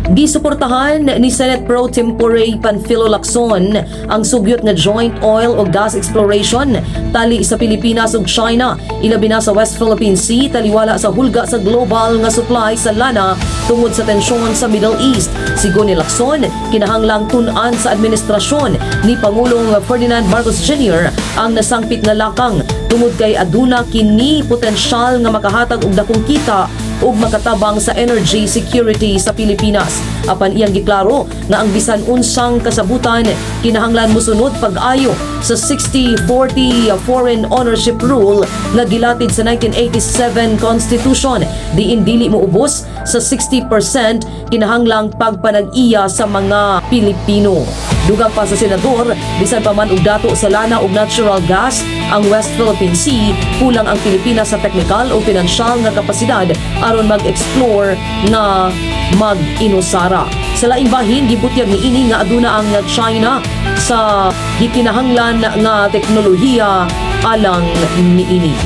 Gisuportahan ni Senate Pro Tempore Panfilo Lacson ang sugyot nga joint oil o gas exploration tali sa Pilipinas ug China, ilabi na sa West Philippine Sea, taliwala sa hulga sa global nga supply sa lana tungod sa tensyon sa Middle East. Sigon ni Lacson, kinahanglang tun-an sa administrasyon ni Pangulong Ferdinand Marcos Jr. ang nasangpit nga lakang tungod kay aduna kini potensyal nga makahatag og dakong kita ug makatabang sa energy security sa Pilipinas. Apan iyang giklaro nga ang bisan unsang kasabutan kinahanglan mosunod pag-ayo sa 60-40 foreign ownership rule nga gilatid sa 1987 Constitution. Diin dili moubos sa 60% kinahanglang pagpanag-iya sa mga Pilipino. Dugang pa sa senador, bisan pa man og dato sa lana ug natural gas ang West Philippine Sea, kulang ang Pilipinas sa teknikal o pinansyal nga kapasidad aron mag-explore na mag-inusara. Sa laing bahin, gibutyag ni ini nga aduna ang China sa gikinahanglan nga teknolohiya alang niini.